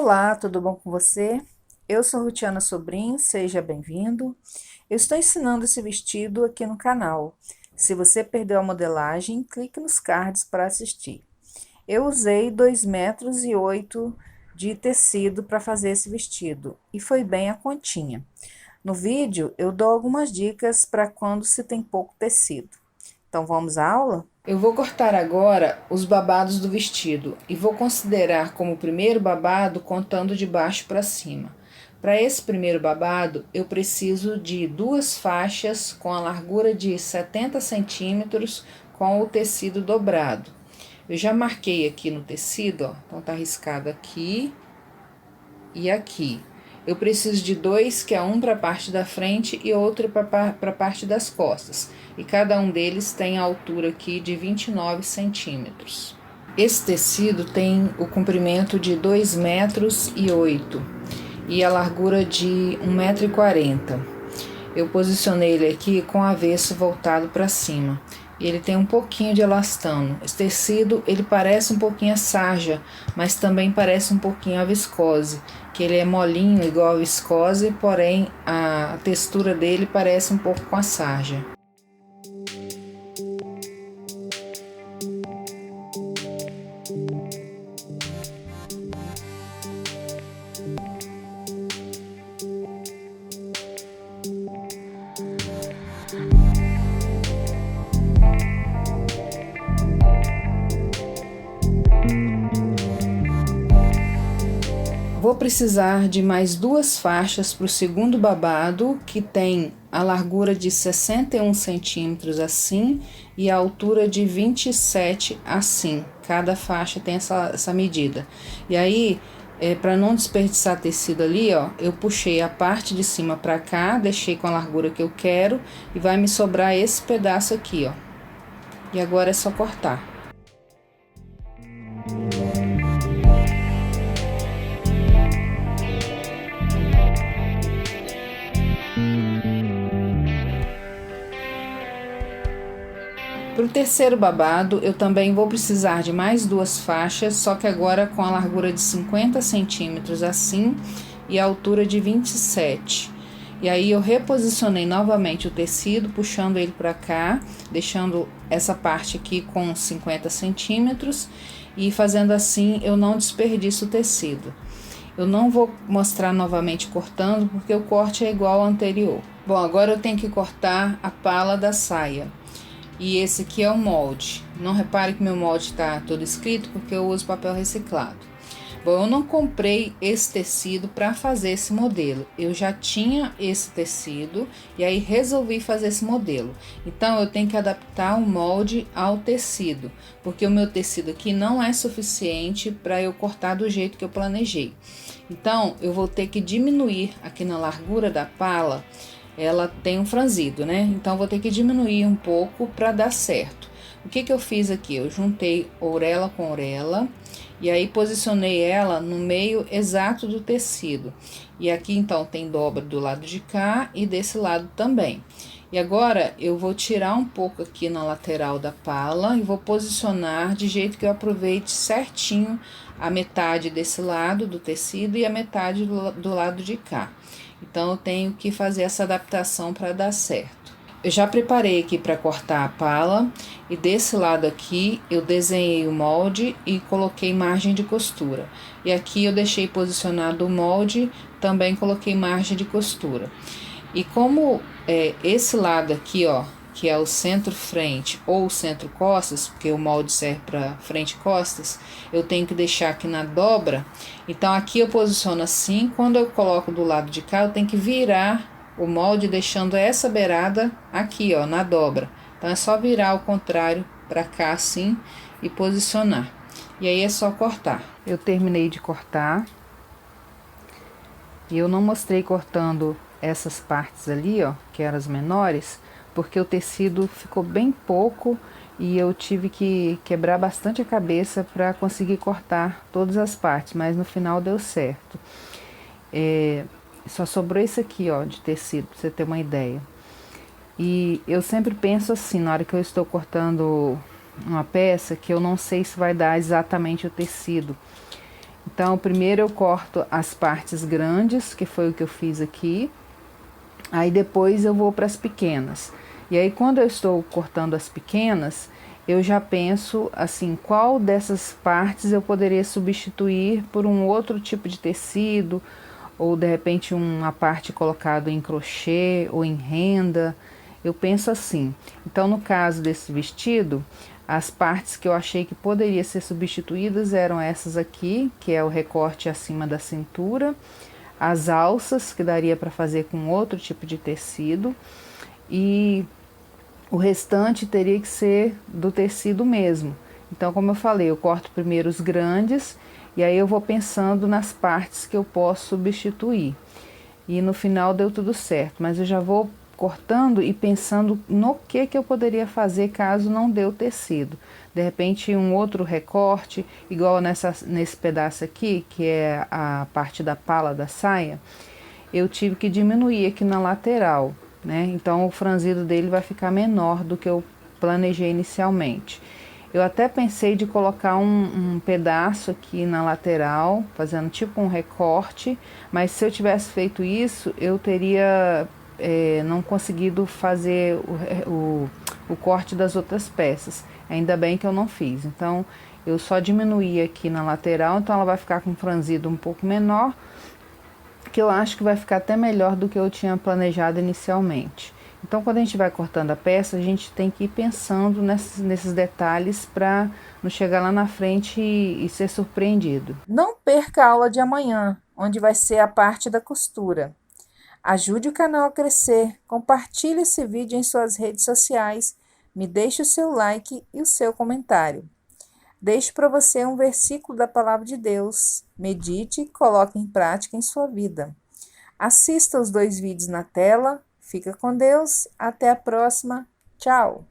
Olá, tudo bom com você? Eu sou Rutiana Sobrinho, seja bem-vindo. Eu estou ensinando esse vestido aqui no canal. Se você perdeu a modelagem, clique nos cards para assistir. Eu usei 2,8 m de tecido para fazer esse vestido e foi bem a continha. No vídeo eu dou algumas dicas para quando se tem pouco tecido. Então vamos à aula? Eu vou cortar agora os babados do vestido e vou considerar como primeiro babado contando de baixo para cima. Para esse primeiro babado, eu preciso de duas faixas com a largura de 70 centímetros com o tecido dobrado. Eu já marquei aqui no tecido, ó, então tá riscado aqui e aqui. Eu preciso de dois, que é um para a parte da frente e outro para a parte das costas. E cada um deles tem a altura aqui de 29 centímetros. Esse tecido tem o comprimento de 2,8 m e a largura de 1,40 m. Eu posicionei ele aqui com o avesso voltado para cima. E ele tem um pouquinho de elastano. Esse tecido, ele parece um pouquinho a sarja, mas também parece um pouquinho a viscose, que ele é molinho igual a viscose, porém a textura dele parece um pouco com a sarja. Vou precisar de mais duas faixas para o segundo babado, que tem a largura de 61 centímetros assim e a altura de 27 assim. Cada faixa tem essa medida. E aí, para não desperdiçar tecido ali, ó, eu puxei a parte de cima para cá, deixei com a largura que eu quero e vai me sobrar esse pedaço aqui, ó. E agora é só cortar. Para o terceiro babado, eu também vou precisar de mais duas faixas, só que agora com a largura de 50 centímetros assim e a altura de 27. E aí eu reposicionei novamente o tecido, puxando ele para cá, deixando essa parte aqui com 50 centímetros e fazendo assim eu não desperdiço o tecido. Eu não vou mostrar novamente cortando, porque o corte é igual ao anterior. Bom, agora eu tenho que cortar a pala da saia. E esse aqui é o molde. Não repare que meu molde está todo escrito, porque eu uso papel reciclado. Bom, eu não comprei esse tecido para fazer esse modelo. Eu já tinha esse tecido e aí resolvi fazer esse modelo. Então, eu tenho que adaptar o molde ao tecido, porque o meu tecido aqui não é suficiente para eu cortar do jeito que eu planejei. Então, eu vou ter que diminuir aqui na largura da pala. Ela tem um franzido, né? Então, vou ter que diminuir um pouco para dar certo. O que eu fiz aqui? Eu juntei orelha com orelha e aí posicionei ela no meio exato do tecido. E aqui, então, tem dobra do lado de cá e desse lado também. E agora, eu vou tirar um pouco aqui na lateral da pala e vou posicionar de jeito que eu aproveite certinho a metade desse lado do tecido e a metade do lado de cá. Então, eu tenho que fazer essa adaptação para dar certo. Eu já preparei aqui para cortar a pala e desse lado aqui eu desenhei o molde e coloquei margem de costura. E aqui eu deixei posicionado o molde, também coloquei margem de costura. E como esse lado aqui, ó, que é o centro-frente ou o centro-costas, porque o molde serve para frente e costas, eu tenho que deixar aqui na dobra. Então, aqui eu posiciono assim, quando eu coloco do lado de cá, eu tenho que virar o molde, deixando essa beirada aqui, ó, na dobra. Então, é só virar ao contrário para cá assim e posicionar. E aí, é só cortar. Eu terminei de cortar. E eu não mostrei cortando essas partes ali, ó, que eram as menores, porque o tecido ficou bem pouco e eu tive que quebrar bastante a cabeça para conseguir cortar todas as partes, mas no final deu certo. Só sobrou esse aqui, ó, de tecido, para você ter uma ideia. E eu sempre penso assim, na hora que eu estou cortando uma peça, que eu não sei se vai dar exatamente o tecido. Então, primeiro eu corto as partes grandes, que foi o que eu fiz aqui. Aí depois eu vou para as pequenas. E aí quando eu estou cortando as pequenas, eu já penso assim, qual dessas partes eu poderia substituir por um outro tipo de tecido, ou de repente uma parte colocada em crochê ou em renda. Eu penso assim. Então, no caso desse vestido, as partes que eu achei que poderia ser substituídas eram essas aqui, que é o recorte acima da cintura, as alças, que daria para fazer com outro tipo de tecido, e o restante teria que ser do tecido mesmo. Então, como eu falei, eu corto primeiro os grandes e aí eu vou pensando nas partes que eu posso substituir. E no final deu tudo certo, mas eu já vou cortando e pensando no que eu poderia fazer caso não dê o tecido. De repente um outro recorte, igual nesse pedaço aqui, que é a parte da pala da saia, eu tive que diminuir aqui na lateral, né? Então o franzido dele vai ficar menor do que eu planejei inicialmente. Eu até pensei de colocar um pedaço aqui na lateral, fazendo tipo um recorte, mas se eu tivesse feito isso, eu teria não conseguido fazer o corte das outras peças. Ainda bem que eu não fiz. Então, eu só diminuí aqui na lateral, então ela vai ficar com um franzido um pouco menor, que eu acho que vai ficar até melhor do que eu tinha planejado inicialmente. Então, quando a gente vai cortando a peça, a gente tem que ir pensando nesses detalhes para não chegar lá na frente e ser surpreendido. Não perca a aula de amanhã, onde vai ser a parte da costura. Ajude o canal a crescer, compartilhe esse vídeo em suas redes sociais, me deixe o seu like e o seu comentário. Deixe para você um versículo da Palavra de Deus, medite e coloque em prática em sua vida. Assista os 2 vídeos na tela, fica com Deus, até a próxima, tchau!